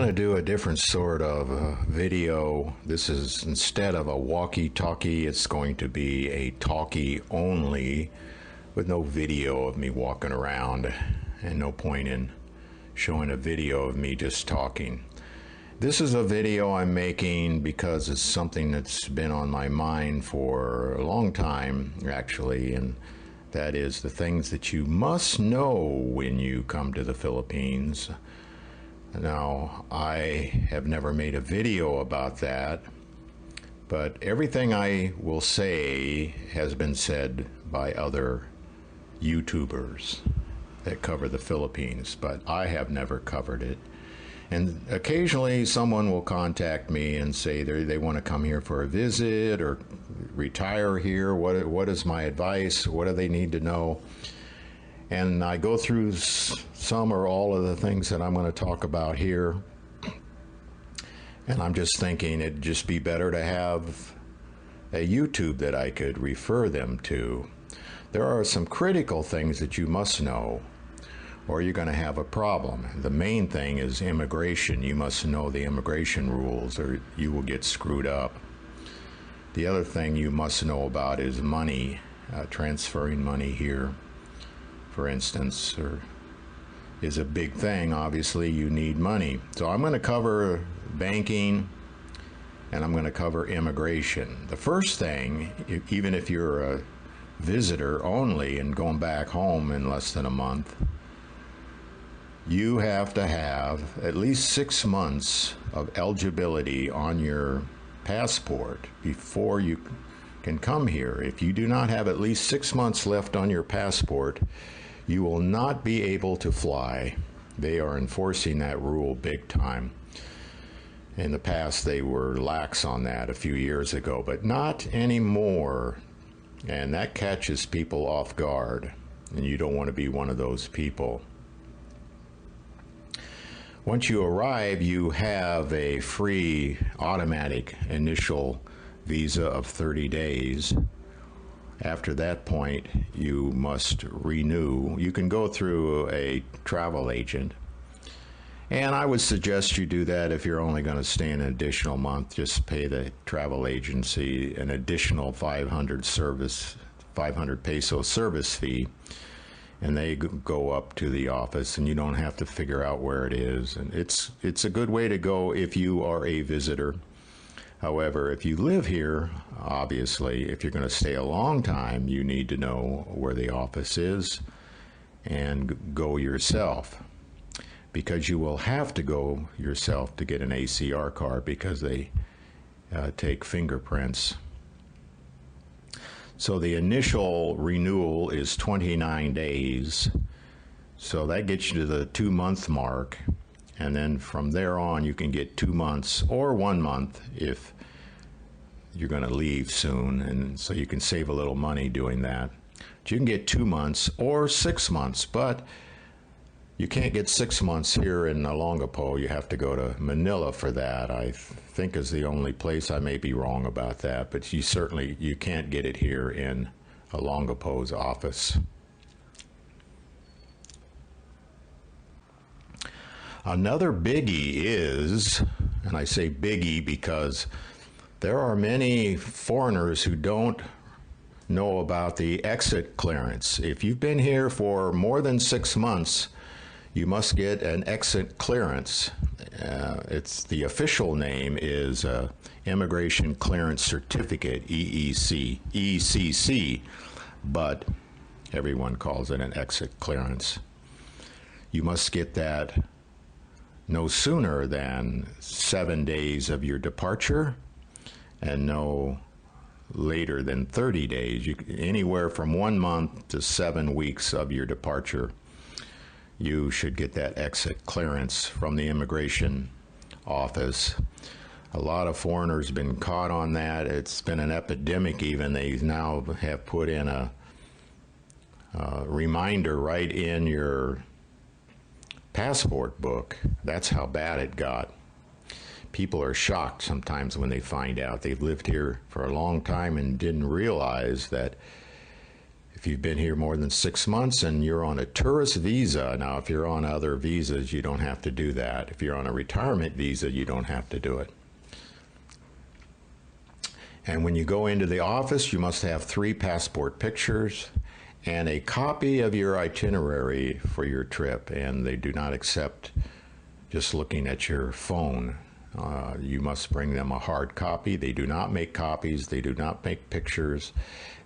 going to do a different sort of video. This is, instead of a walkie-talkie, it's going to be a talkie only with no video of me walking around and no point in showing a video of me just talking. This is a video I'm making because it's something that's been on my mind for a long time, actually, and that is the things that you must know when you come to the Philippines. Now, I have never made a video about that, but everything I will say has been said by other YouTubers that cover the Philippines, but I have never covered it. And occasionally someone will contact me and say they want to come here for a visit or retire here. What is my advice? What do they need to know? And I go through some or all of the things that I'm going to talk about here. And I'm just thinking it'd just be better to have a YouTube that I could refer them to. There are some critical things that you must know, or you're going to have a problem. The main thing is immigration. You must know the immigration rules or you will get screwed up. The other thing you must know about is money, transferring money here, for instance, is a big thing. Obviously, you need money. So I'm going to cover banking and I'm going to cover immigration. The first thing, even if you're a visitor only and going back home in less than a month, you have to have at least 6 months of eligibility on your passport before you can come here. If you do not have at least 6 months left on your passport, you will not be able to fly. They are enforcing that rule big time. In the past, they were lax on that a few years ago, but not anymore. And that catches people off guard, and you don't want to be one of those people. Once you arrive, you have a free automatic initial visa of 30 days. After that point, you must renew. You can go through a travel agent. And I would suggest you do that if you're only going to stay an additional month. Just pay the travel agency an additional 500 peso service fee. And they go up to the office and you don't have to figure out where it is. And it's a good way to go if you are a visitor. However, if you live here, obviously, if you're going to stay a long time, you need to know where the office is and go yourself. Because you will have to go yourself to get an ACR card because they take fingerprints. So the initial renewal is 29 days. So that gets you to the 2-month mark. And then from there on, you can get 2 months or 1 month if you're going to leave soon. And so you can save a little money doing that. But you can get 2 months or 6 months, but you can't get 6 months here in Olongapo. You have to go to Manila for that. I think is the only place. I may be wrong about that, but you can't get it here in Olongapo's office. Another biggie is, and I say biggie because there are many foreigners who don't know about the exit clearance. If you've been here for more than 6 months, you must get an exit clearance. It's the official name is Immigration Clearance Certificate, ECC, but everyone calls it an exit clearance. You must get that no sooner than 7 days of your departure and no later than 30 days, anywhere from 1 month to 7 weeks of your departure. You should get that exit clearance from the immigration office. A lot of foreigners have been caught on that. It's been an epidemic even. They now have put in a reminder right in your passport book. That's how bad it got. People are shocked sometimes when they find out they've lived here for a long time and didn't realize that If you've been here more than 6 months and you're on a tourist visa, now if you're on other visas, you don't have to do that. If you're on a retirement visa, you don't have to do it. And when you go into the office, you must have 3 passport pictures and a copy of your itinerary for your trip. And they do not accept just looking at your phone. You must bring them a hard copy. They do not make copies. They do not make pictures.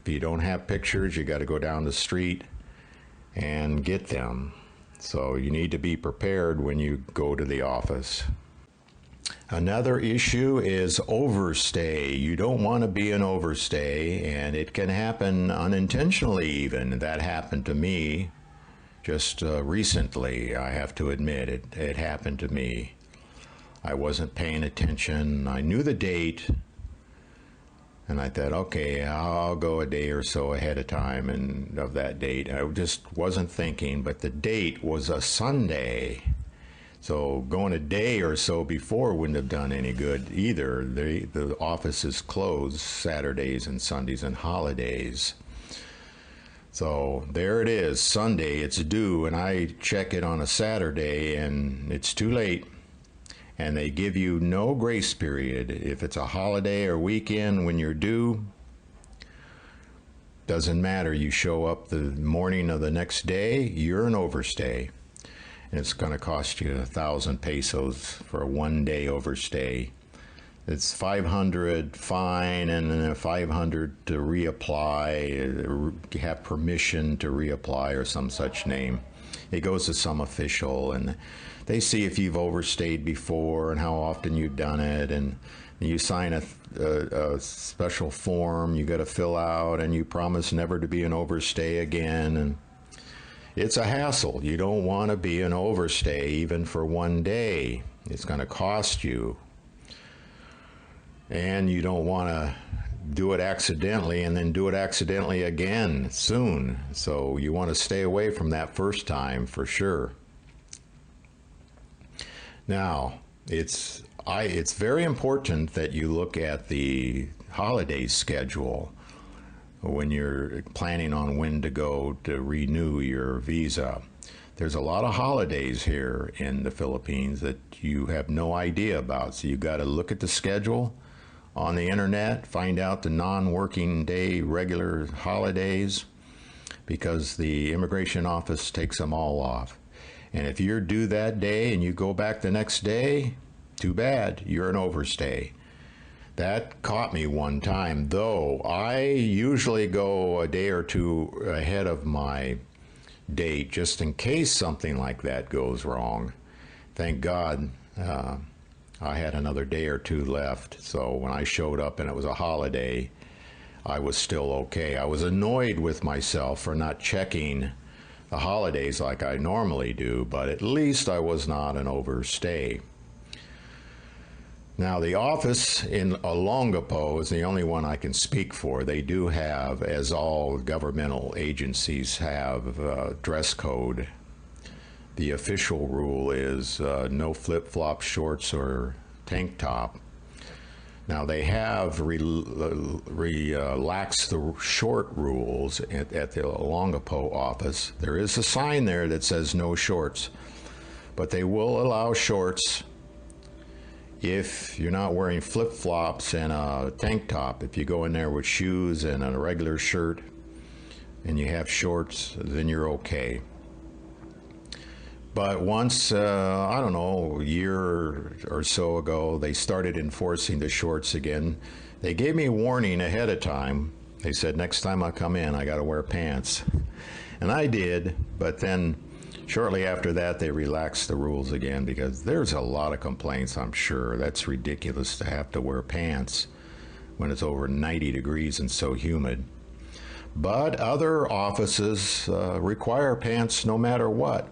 If you don't have pictures, you got to go down the street and get them. So you need to be prepared when you go to the office. Another issue is overstay. You don't want to be an overstay, and it can happen unintentionally even. That happened to me just recently, I have to admit. It happened to me. I wasn't paying attention. I knew the date, and I thought, okay, I'll go a day or so ahead of time and of that date. I just wasn't thinking, but the date was a Sunday. So going a day or so before wouldn't have done any good either. The office is closed Saturdays and Sundays and holidays. So there it is, Sunday, it's due, and I check it on a Saturday, and it's too late. And they give you no grace period. If it's a holiday or weekend when you're due, doesn't matter. You show up the morning of the next day, you're an overstay. And it's going to cost you 1,000 pesos for a one-day overstay. It's 500 fine and then 500 to reapply, have permission to reapply or some such name. It goes to some official, and they see if you've overstayed before and how often you've done it, and you sign a special form you got to fill out, and you promise never to be an overstay again. And it's a hassle. You don't want to be an overstay even for one day. It's going to cost you. And you don't want to do it accidentally and then do it accidentally again soon. So you want to stay away from that first time for sure. Now, it's very important that you look at the holiday schedule when you're planning on when to go to renew your visa. There's a lot of holidays here in the Philippines that you have no idea about. So you got to look at the schedule on the internet, find out the non-working day regular holidays, because the immigration office takes them all off. And if you're due that day and you go back the next day, too bad, you're an overstay. That caught me one time, though. I usually go a day or two ahead of my date just in case something like that goes wrong. Thank God I had another day or two left, so when I showed up and it was a holiday, I was still okay. I was annoyed with myself for not checking the holidays like I normally do, but at least I was not an overstay. Now, the office in Olongapo is the only one I can speak for. They do have, as all governmental agencies have, dress code. The official rule is no flip-flop shorts or tank top. Now, they have relaxed the short rules at the Olongapo office. There is a sign there that says no shorts, but they will allow shorts if you're not wearing flip-flops and a tank top. If you go in there with shoes and a regular shirt and you have shorts, then you're okay. But once, I don't know, a year or so ago, they started enforcing the shorts again. They gave me a warning ahead of time. They said, next time I come in, I got to wear pants. And I did, but then shortly after that, they relaxed the rules again, because there's a lot of complaints, I'm sure. That's ridiculous to have to wear pants when it's over 90 degrees and so humid. But other offices require pants no matter what.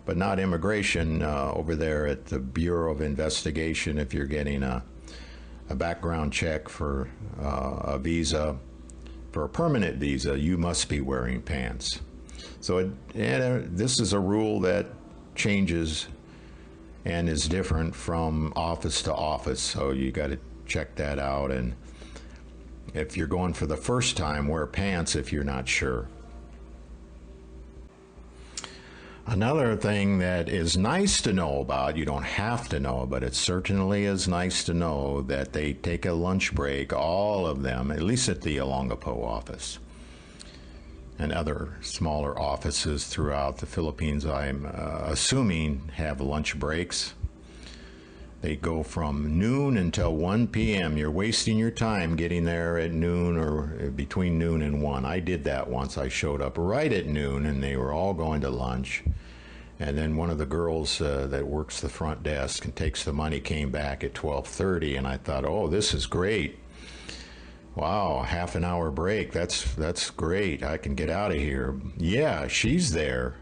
But not immigration over there at the Bureau of Investigation. If you're getting a background check for a visa, for a permanent visa, you must be wearing pants. So this is a rule that changes and is different from office to office. So you got to check that out. And if you're going for the first time, wear pants if you're not sure. Another thing that is nice to know about, you don't have to know, but it certainly is nice to know that they take a lunch break, all of them, at least at the Olongapo office and other smaller offices throughout the Philippines, I'm assuming have lunch breaks. They go from noon until 1 p.m. You're wasting your time getting there at noon or between noon and 1. I did that once. I showed up right at noon and they were all going to lunch. And then one of the girls that works the front desk and takes the money came back at 12:30, and I thought, oh, this is great. Wow, half an hour break. That's great. I can get out of here. Yeah, she's there.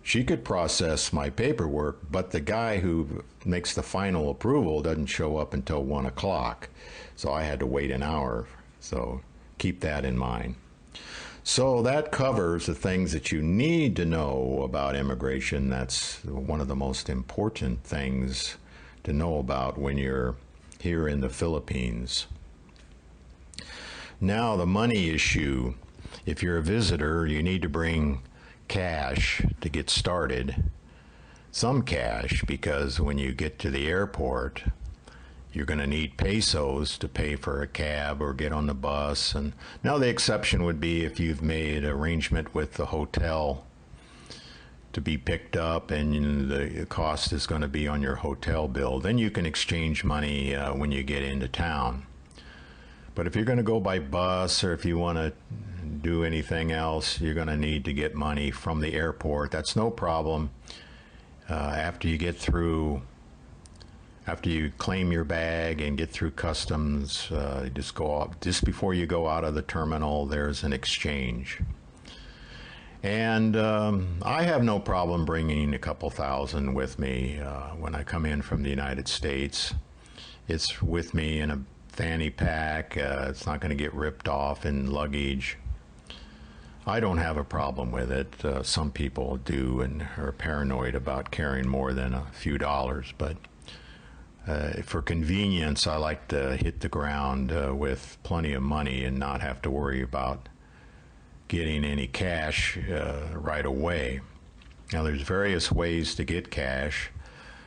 She could process my paperwork, but the guy who makes the final approval doesn't show up until 1 o'clock. So I had to wait an hour. So keep that in mind. So that covers the things that you need to know about immigration. That's one of the most important things to know about when you're here in the Philippines. Now, the money issue. If you're a visitor, you need to bring cash to get started. Some cash, because when you get to the airport, you're going to need pesos to pay for a cab or get on the bus. And now the exception would be if you've made arrangement with the hotel to be picked up and the cost is going to be on your hotel bill. Then you can exchange money when you get into town. But if you're going to go by bus or if you want to do anything else, you're going to need to get money from the airport. That's no problem. After you claim your bag and get through customs, just before you go out of the terminal, there's an exchange. And I have no problem bringing a couple thousand with me when I come in from the United States. It's with me in a fanny pack. It's not going to get ripped off in luggage. I don't have a problem with it. Some people do and are paranoid about carrying more than a few dollars, but for convenience, I like to hit the ground with plenty of money and not have to worry about getting any cash right away. Now, there's various ways to get cash.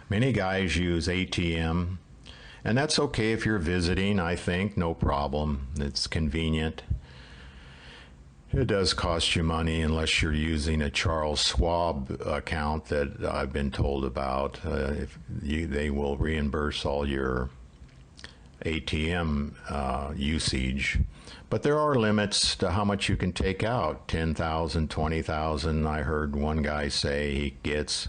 Many guys use ATM, and that's okay if you're visiting, I think, no problem. It's convenient. It does cost you money unless you're using a Charles Schwab account that I've been told about. They will reimburse all your ATM usage. But there are limits to how much you can take out. 10,000, 20,000, I heard one guy say he gets.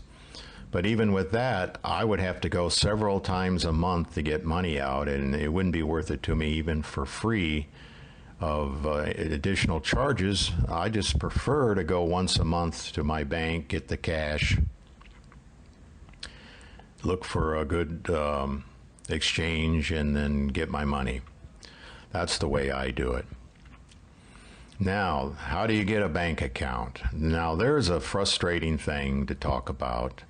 But even with that, I would have to go several times a month to get money out, and it wouldn't be worth it to me even for free of additional charges. I just prefer to go once a month to my bank, get the cash, look for a good exchange, and then get my money. That's the way I do it. Now, how do you get a bank account? Now, there's a frustrating thing to talk about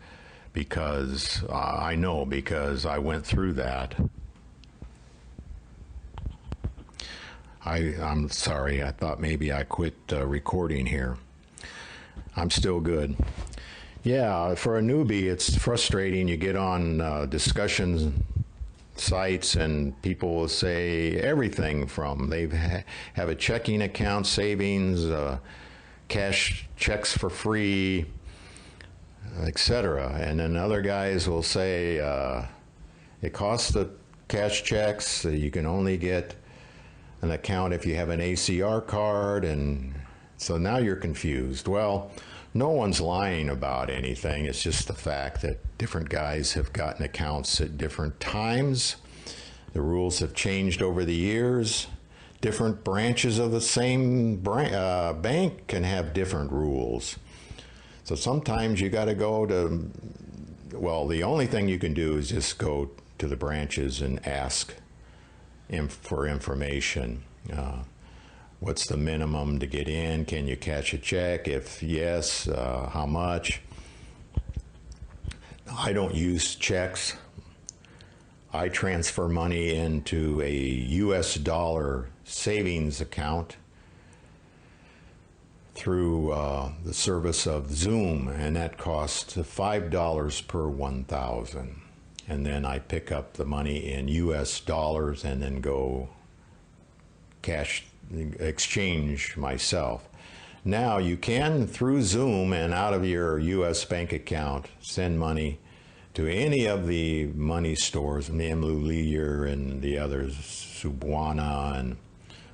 because I know because I went through that. I'm sorry, I thought maybe I quit recording here. I'm still good. Yeah, for a newbie, it's frustrating. You get on discussions sites and people will say everything from they have a checking account, savings, cash checks for free, etc. And then other guys will say it costs the cash checks, so you can only get an account if you have an ACR card, and so now you're confused. Well, no one's lying about anything. It's just the fact that different guys have gotten accounts at different times. The rules have changed over the years. Different branches of the same bank can have different rules. So sometimes you got to go to, well, the only thing you can do is just go to the branches and ask for information. What's the minimum to get in? Can you cash a check? If yes, how much? I don't use checks. I transfer money into a US dollar savings account through the service of Zoom, and that costs $5 per 1,000. And then I pick up the money in US dollars and then go cash exchange myself. Now you can, through Zoom and out of your US bank account, send money to any of the money stores, Mamlulier and the others, Subwana and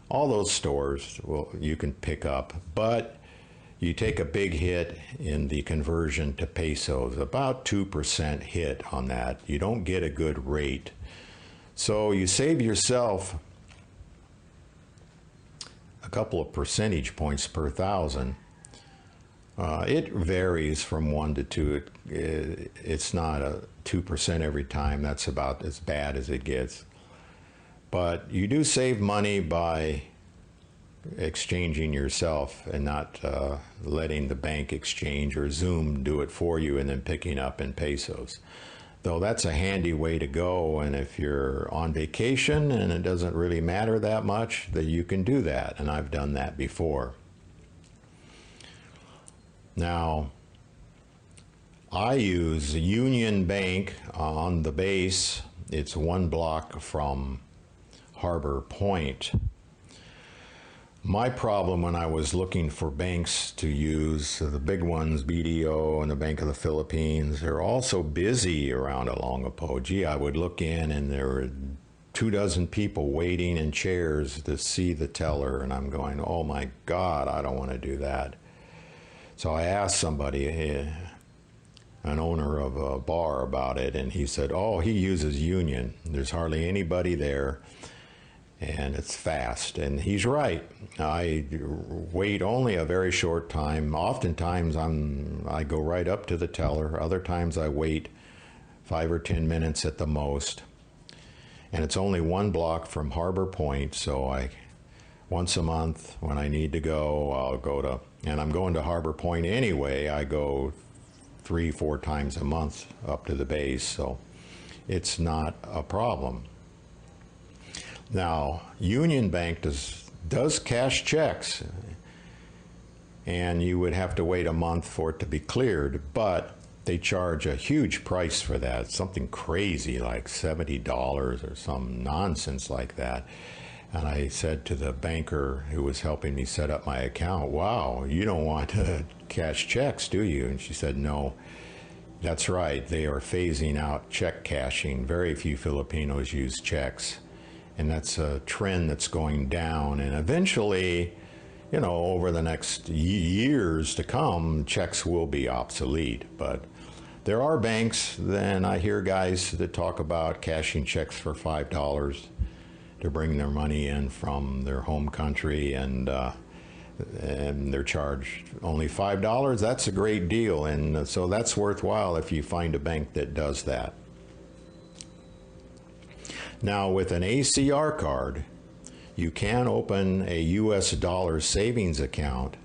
all those stores. Well, you can pick up, but you take a big hit in the conversion to pesos, about 2% hit on that. You don't get a good rate. So you save yourself a couple of percentage points per thousand. It varies from 1 to 2. It's not a 2% every time. That's about as bad as it gets. But you do save money by exchanging yourself and not letting the bank exchange or Zoom do it for you and then picking up in pesos. Though that's a handy way to go, and if you're on vacation and it doesn't really matter that much, that you can do that, and I've done that before. Now, I use Union Bank on the base. It's 1 block from Harbor Point. My problem when I was looking for banks to use, the big ones, BDO and the Bank of the Philippines, they're all so busy around Olongapo. Gee, I would look in and there were 24 people waiting in chairs to see the teller, and I'm going, oh my God, I don't want to do that. So I asked somebody, an owner of a bar, about it, and he said, oh, he uses Union. There's hardly anybody there, and it's fast. And he's right. I wait only a very short time. Oftentimes I go right up to the teller. Other times I wait 5 or 10 minutes at the most. And it's only 1 block from Harbor Point, so once a month when I need to go, I'll go to, and I'm going to Harbor Point anyway. I go 3-4 times a month up to the base, so it's not a problem. Now, Union Bank does cash checks, and you would have to wait a month for it to be cleared, but they charge a huge price for that, something crazy like $70 or some nonsense like that. And I said to the banker who was helping me set up my account, wow, you don't want to cash checks, do you? And she said, no, that's right. They are phasing out check cashing. Very few Filipinos use checks. And that's a trend that's going down. And eventually, you know, over the next years to come, checks will be obsolete. But there are banks, then I hear guys that talk about cashing checks for $5 to bring their money in from their home country, and they're charged only $5. That's a great deal, and so that's worthwhile if you find a bank that does that. Now, with an ACR card, you can open a US dollar savings account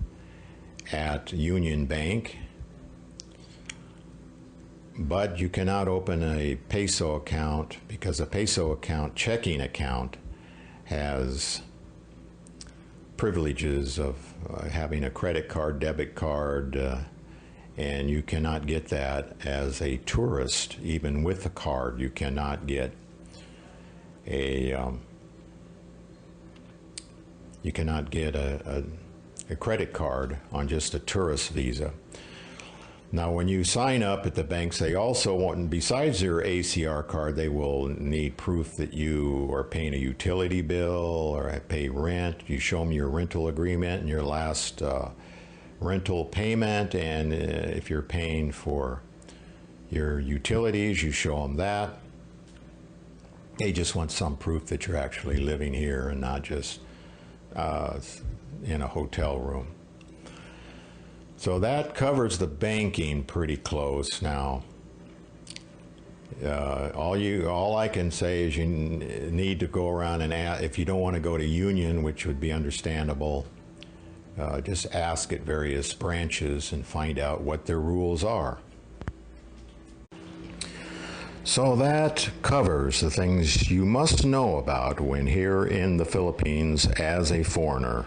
at Union Bank, but you cannot open a peso account because a peso account, checking account, has privileges of having a credit card, debit card, and you cannot get that as a tourist. Even with the card, you cannot get a credit card on just a tourist visa. Now, when you sign up at the banks, they also want, besides your ACR card, they will need proof that you are paying a utility bill or pay rent. You show them your rental agreement and your last rental payment, and if you're paying for your utilities, you show them that. They just want some proof that you're actually living here and not just in a hotel room. So that covers the banking pretty close now. All I can say is you need to go around and ask, if you don't want to go to Union, which would be understandable, just ask at various branches and find out what their rules are. So that covers the things you must know about when here in the Philippines as a foreigner.